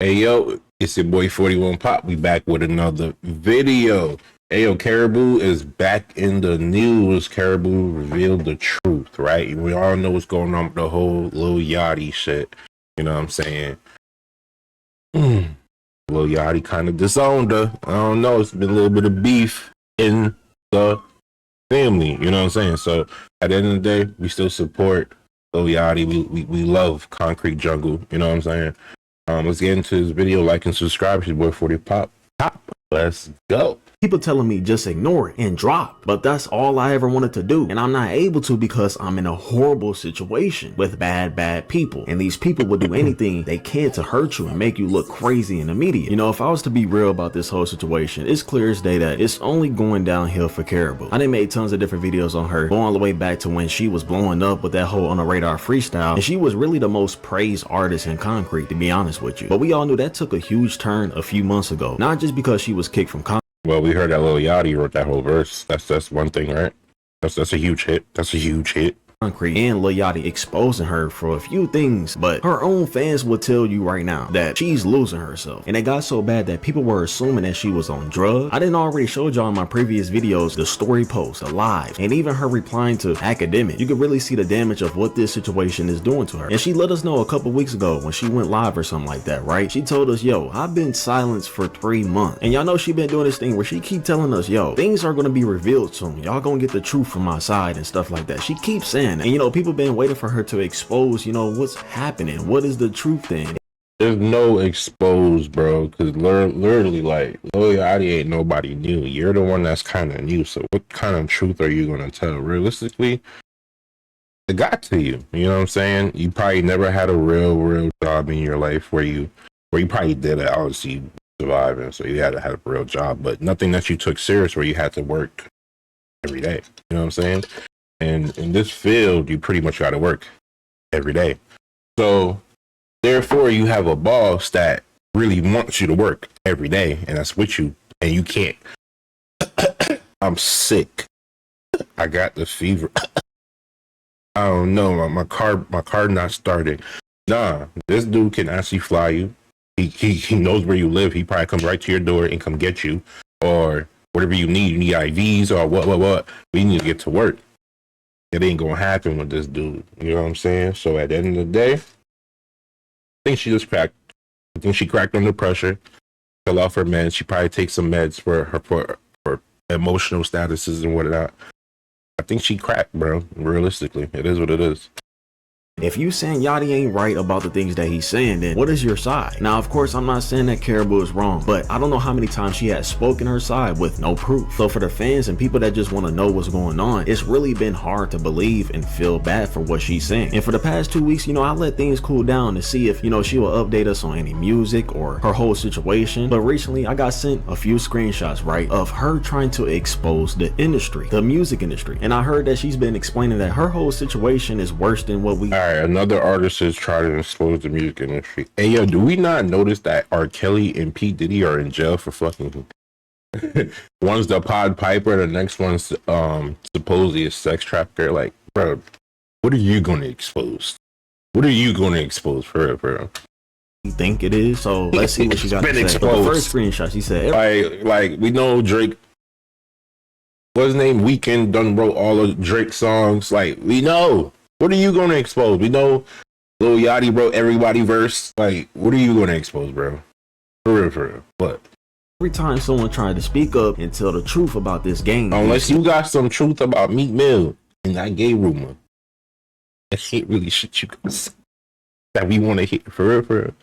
Hey yo, it's your boy 41 Pop. We back with another video. Hey yo, Karrahbooo is back in the news. Karrahbooo revealed the truth, right? We all know what's going on with the whole Lil Yachty shit. You know what I'm saying? Lil Yachty kind of disowned her. I don't know. It's been a little bit of beef in the family. You know what I'm saying? So at the end of the day, we still support Lil Yachty. We love Concrete Jungle. You know what I'm saying? Let's get into this video. Like and subscribe. It's your boy 40 Pop. Let's go. People telling me just ignore it and drop, but that's all I ever wanted to do, and I'm not able to because I'm in a horrible situation with bad people, and these people will do anything they can to hurt you and make you look crazy in the media. You know, if I was to be real about this whole situation, it's clear as day that it's only going downhill for Karrahbooo. I done made tons of different videos on her, going all the way back to when she was blowing up with that whole On the Radar freestyle, and she was really the most praised artist in Concrete, to be honest with you. But we all knew that took a huge turn a few months ago, not just because she was kicked from Concrete. Well, we heard that Lil Yachty wrote that whole verse. That's one thing, right? That's a huge hit. That's a huge hit. Concrete and Lil Yachty exposing her for a few things, but her own fans will tell you right now that she's losing herself, and it got so bad that people were assuming that she was on drugs. I didn't already show y'all in my previous videos the story posts, the live, and even her replying to academic. You could really see the damage of what this situation is doing to her, and she let us know a couple weeks ago when she went live or something like that, right? She told us, yo, I've been silenced for 3 months, and y'all know she been doing this thing where she keep telling us, yo, things are gonna be revealed soon, y'all gonna get the truth from my side and stuff like that. She keeps saying, and you know, people been waiting for her to expose, you know, what's happening. What is the truth then? There's no expose, bro, because literally, like, Lil Yachty ain't nobody new. You're the one that's kind of new. So what kind of truth are you going to tell? Realistically, it got to you. You know what I'm saying? You probably never had a real job in your life where you probably did it, obviously, surviving. So you had to have a real job, but nothing that you took serious where you had to work every day. You know what I'm saying? And in this field, you pretty much got to work every day. So therefore, you have a boss that really wants you to work every day, and that's with you, and you can't. I'm sick. I got the fever. I don't know. My car not starting. Nah, this dude can actually fly you. He knows where you live. He probably comes right to your door and come get you, or whatever you need. You need IVs or what. We need to get to work. It ain't gonna happen with this dude. You know what I'm saying? So at the end of the day, I think she just cracked. I think she cracked under pressure. Fell off her meds. She probably takes some meds for emotional statuses and whatnot. I think she cracked, bro. Realistically, it is what it is. If you saying Yachty ain't right about the things that he's saying, then what is your side? Now, of course, I'm not saying that Karrahbooo is wrong, but I don't know how many times she has spoken her side with no proof. So for the fans and people that just want to know what's going on, it's really been hard to believe and feel bad for what she's saying. And for the past 2 weeks, you know, I let things cool down to see if, you know, she will update us on any music or her whole situation. But recently, I got sent a few screenshots, right, of her trying to expose the industry, the music industry. And I heard that she's been explaining that her whole situation is worse than what we... Another artist is trying to expose the music industry. Hey, yo, do we not notice that R. Kelly and P. Diddy are in jail for fucking... One's the Pied Piper, the next one's supposedly a sex trafficker. Like, bro, what are you going to expose? What are you going to expose for real, bro? You think it is? So let's see what she got to say. But the first screenshot, she said... Like, we know Drake... What's his name? Weeknd done wrote all of Drake songs. Like, we know... What are you going to expose? We know Lil Yachty wrote everybody verse. Like, what are you going to expose, bro? For real. What? Every time someone tried to speak up and tell the truth about this game. Unless you got some truth about Meek Mill and that gay rumor. That shit really shit you can say that we want to hear. For real.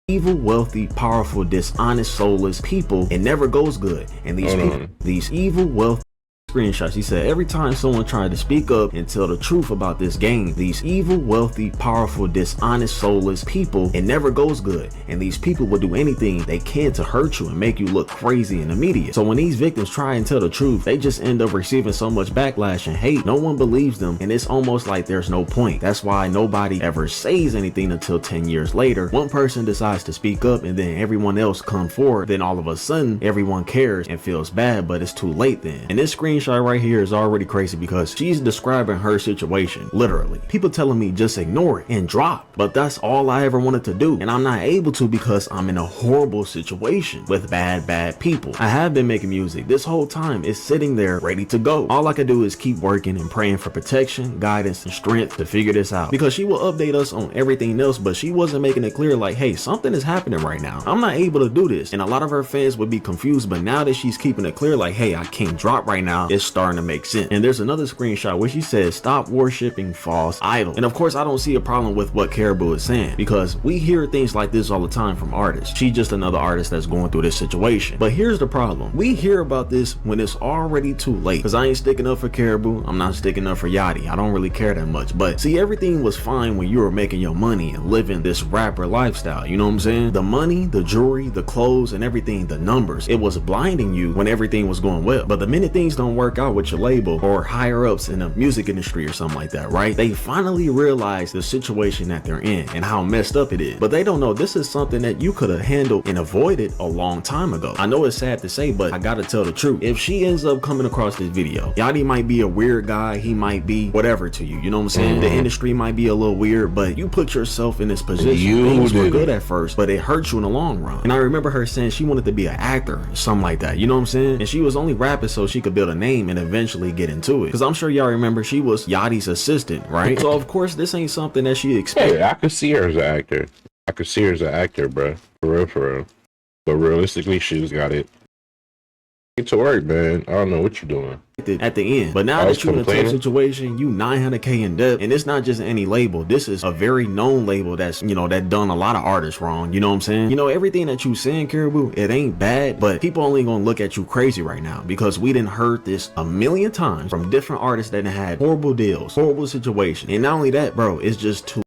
Evil, wealthy, powerful, dishonest, soulless people, it never goes good. And these people, these evil, wealthy, screenshot, she said, every time someone tried to speak up and tell the truth about this game, these evil, wealthy, powerful, dishonest, soulless people, it never goes good, and these people will do anything they can to hurt you and make you look crazy in the media. So when these victims try and tell the truth, they just end up receiving so much backlash and hate. No one believes them, and it's almost like there's no point. That's why nobody ever says anything until 10 years later. One person decides to speak up, and then everyone else come forward. Then all of a sudden, everyone cares and feels bad, but it's too late then. And this screen screenshot right here is already crazy because she's describing her situation, literally. People telling me just ignore it and drop, but that's all I ever wanted to do, and I'm not able to because I'm in a horrible situation with bad people. I have been making music this whole time. It's sitting there ready to go. All I can do is keep working and praying for protection, guidance, and strength to figure this out, because she will update us on everything else, but she wasn't making it clear like, hey, something is happening right now. I'm not able to do this, and a lot of her fans would be confused, but now that she's keeping it clear like, hey, I can't drop right now, it's starting to make sense. And there's another screenshot where she says, stop worshiping false idols. And of course, I don't see a problem with what Karrahbooo is saying, because we hear things like this all the time from artists. She's just another artist that's going through this situation. But here's the problem. We hear about this when it's already too late, because I ain't sticking up for Karrahbooo. I'm not sticking up for Yachty. I don't really care that much. But see, everything was fine when you were making your money and living this rapper lifestyle. You know what I'm saying? The money, the jewelry, the clothes, and everything, the numbers, it was blinding you when everything was going well. But the minute things don't work out with your label or higher ups in the music industry or something like that, right? They finally realize the situation that they're in and how messed up it is. But they don't know this is something that you could have handled and avoided a long time ago. I know it's sad to say, but I gotta tell the truth. If she ends up coming across this video, Yachty might be a weird guy, he might be whatever to you, you know what I'm saying? The industry might be a little weird, but you put yourself in this position. Things were good at first, but it hurts you in the long run. And I remember her saying she wanted to be an actor or something like that, you know what I'm saying? And she was only rapping so she could build a name and eventually get into it, because I'm sure y'all remember she was Yachty's assistant, right? So of course this ain't something that she expected. Hey, I could see her as an actor. I could see her as an actor, bro. For real, for real. But realistically, she's got it. Get to work, man. I don't know what you're doing. At the end, but now that you're in a tough situation, you 900K in debt, and it's not just any label. This is a very known label that's, you know, that done a lot of artists wrong. You know what I'm saying? You know, everything that you saying, Karrahbooo, it ain't bad, but people only gonna look at you crazy right now because we done heard this a million times from different artists that had horrible deals, horrible situation, and not only that, bro, it's just too.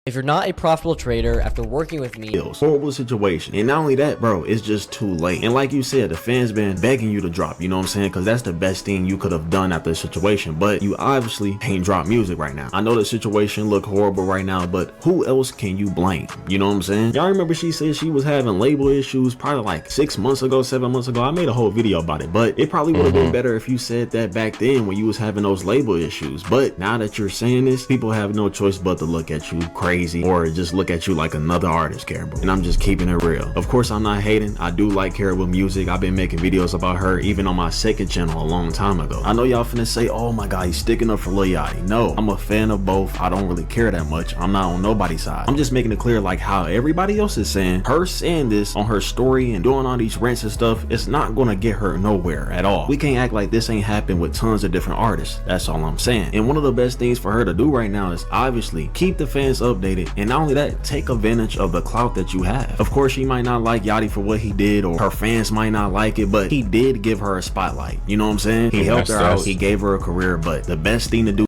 If you're not a profitable trader after working with me, horrible situation, and not only that, bro, it's just too late. And like you said, the fans been begging you to drop, you know what I'm saying? Because that's the best thing you could have done after the situation, but you obviously can't drop music right now. I know the situation look horrible right now, but who else can you blame? You know what I'm saying? Y'all remember she said she was having label issues probably like 6 months ago, 7 months ago. I made a whole video about it, but it probably would have been better if you said that back then when you was having those label issues. But now that you're saying this, people have no choice but to look at you crazy or just look at you like another artist, Karrahbooo. And I'm just keeping it real. Of course, I'm not hating. I do like Karrahbooo music. I've been making videos about her even on my second channel a long time ago. I know y'all finna say, oh my god, he's sticking up for Lil Yachty. No, I'm a fan of both. I don't really care that much. I'm not on nobody's side. I'm just making it clear like how everybody else is saying. Her saying this on her story and doing all these rants and stuff, it's not gonna get her nowhere at all. We can't act like this ain't happened with tons of different artists. That's all I'm saying. And one of the best things for her to do right now is obviously keep the fans updated, and not only that, take advantage of the clout that you have. Of course, she might not like Yachty for what he did, or her fans might not like it, but he did give her a spotlight. You know what I'm saying? He helped her out, he gave her a career, but the best thing to do,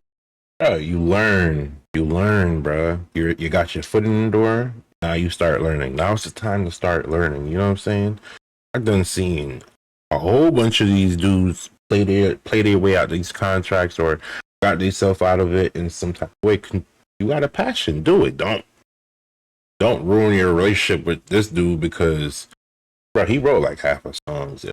bro, you learn, bro. You got your foot in the door. Now you start learning. Now's the time to start learning. You know what I'm saying? I've done seen a whole bunch of these dudes play their way out these contracts or got themselves out of it in some type of way. You got a passion, do it. Don't ruin your relationship with this dude because, bro, he wrote like half of songs.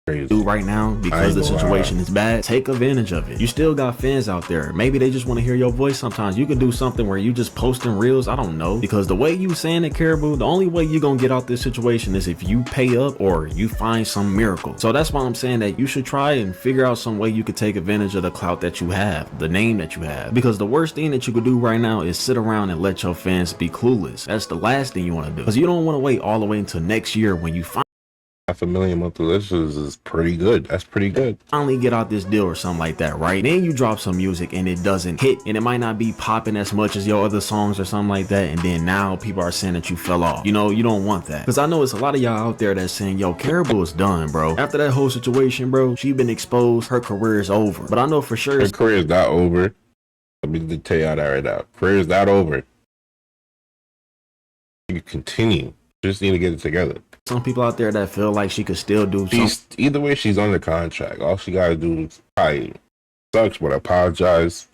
Crazy. Right now, because the situation is bad, take advantage of it. You still got fans out there. Maybe they just want to hear your voice sometimes. You can do something where you just posting reels. I don't know. Because the way you saying it, Karrahbooo, the only way you're going to get out this situation is if you pay up or you find some miracle. So that's why I'm saying that you should try and figure out some way you could take advantage of the clout that you have, the name that you have. Because the worst thing that you could do right now is sit around and let your fans be clueless. That's the last thing you want to do. Because you don't want to wait all the way until next year when you $500,000 monthly listeners is pretty good. That's pretty good. Finally get out this deal or something like that, right? Then you drop some music and it doesn't hit, and it might not be popping as much as your other songs or something like that, and then now people are saying that you fell off. You know, you don't want that. Because I know it's a lot of y'all out there that's saying, yo, Karrahbooo is done, bro. After that whole situation, bro, she been exposed. Her career is over. But I know for sure her career is not over. Let me tell y'all that right now. Career is not over. You continue. Just need to get it together. Some people out there that feel like she could still do something. Either way, she's under contract. All she gotta do is probably sucks, but apologize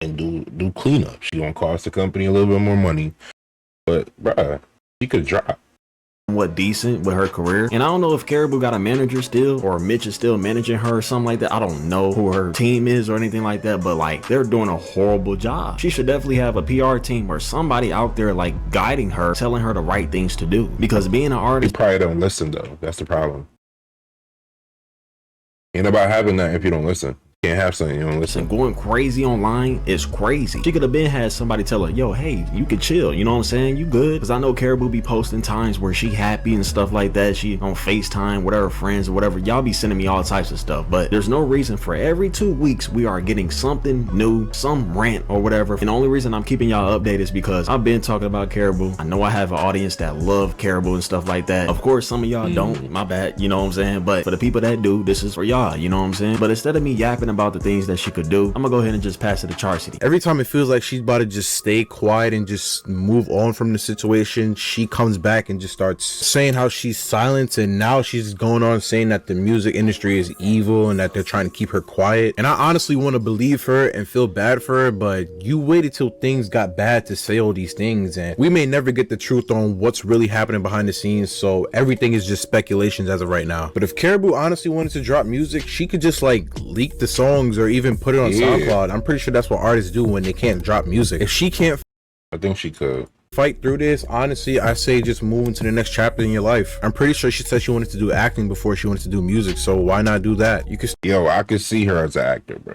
and do cleanup. She gonna cost the company a little bit more money, but bruh, she could drop. what decent with her career. And I don't know if Karrahbooo got a manager still, or Mitch is still managing her or something like that. I don't know who her team is or anything like that, but like they're doing a horrible job. She should definitely have a PR team or somebody out there like guiding her, telling her the right things to do, because being an artist, You probably don't listen though. That's the problem. Ain't about having that if you don't listen. You can't have something you don't listen. and going crazy online is crazy. She could have been had somebody tell her, yo, hey, you could chill, you know what I'm saying, you good? Because I know Karrahbooo be posting times where she happy and stuff like that. She on FaceTime, whatever, friends or whatever. Y'all be sending me all types of stuff, but there's no reason for every 2 weeks we are getting something new, some rant or whatever. And the only reason I'm keeping y'all updated is because I've been talking about Karrahbooo. I know I have an audience that love Karrahbooo and stuff like that. Of course, some of y'all don't, my bad, you know what I'm saying? But for the people that do, this is for y'all, you know what I'm saying? But instead of me yapping about the things that she could do, I'm gonna go ahead and just pass it to Char City. Every time it feels like she's about to just stay quiet and just move on from the situation, she comes back and just starts saying how she's silenced, and now she's going on saying that the music industry is evil and that they're trying to keep her quiet. And I honestly want to believe her and feel bad for her, but you waited till things got bad to say all these things, and we may never get the truth on what's really happening behind the scenes, so everything is just speculations as of right now. But if Karrahbooo honestly wanted to drop music, she could just like leak the songs or even put it on SoundCloud. I'm pretty sure that's what artists do when they can't drop music. If she can't I think she could. fight through this, honestly, I say just move into the next chapter in your life. I'm pretty sure she said she wanted to do acting before she wanted to do music, so why not do that? You could Yo, I could see her as an actor, bro.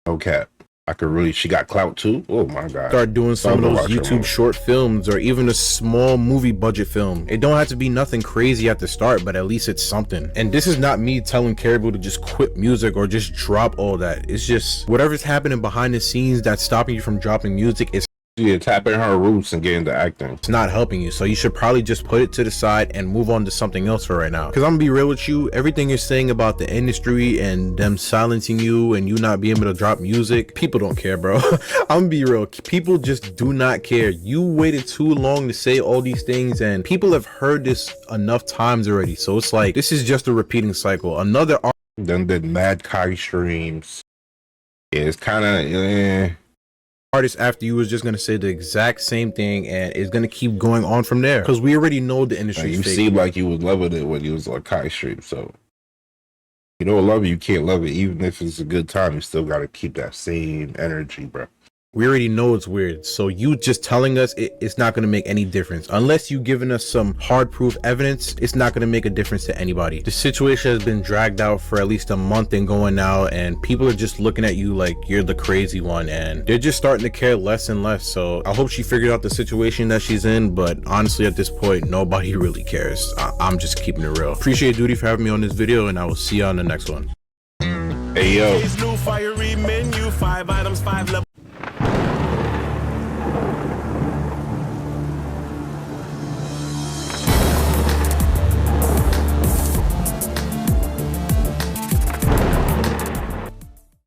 No cap. I could really. She got clout too. Oh my god. start doing some of I'm gonna those watch her YouTube more. short films or even a small movie budget film. It don't have to be nothing crazy at the start, but at least it's something. And this is not me telling Karrahbooo to just quit music or just drop all that. It's just whatever's happening behind the scenes that's stopping you from dropping music is Yeah, tapping her roots and getting to acting. it's not helping you, so you should probably just put it to the side and move on to something else for right now. Because I'm gonna be real with you, everything you're saying about the industry and them silencing you and you not being able to drop music, people don't care, bro. I'm gonna be real, people just do not care. You waited too long to say all these things, and people have heard this enough times already, so it's like this is just a repeating cycle. Another Then did mad Kai streams. Yeah, it's kind of artist after you is just gonna say the exact same thing, and it's gonna keep going on from there, because we already know the industry. you seem like you was loving it when you was on Kai stream. So you don't love it, you can't love it. Even if it's a good time, you still got to keep that same energy, bro. We already know it's weird, so you just telling us it's not going to make any difference. Unless you giving us some hard proof evidence, it's not going to make a difference to anybody. The situation has been dragged out for at least a month and going now, and people are just looking at you like you're the crazy one, and they're just starting to care less and less. So I hope she figured out the situation that she's in, but honestly at this point nobody really cares. I'm just keeping it real. Appreciate Duty for having me on this video, and I will see you on the next one. Hey yo. New fiery menu, 5 items, 5 levels.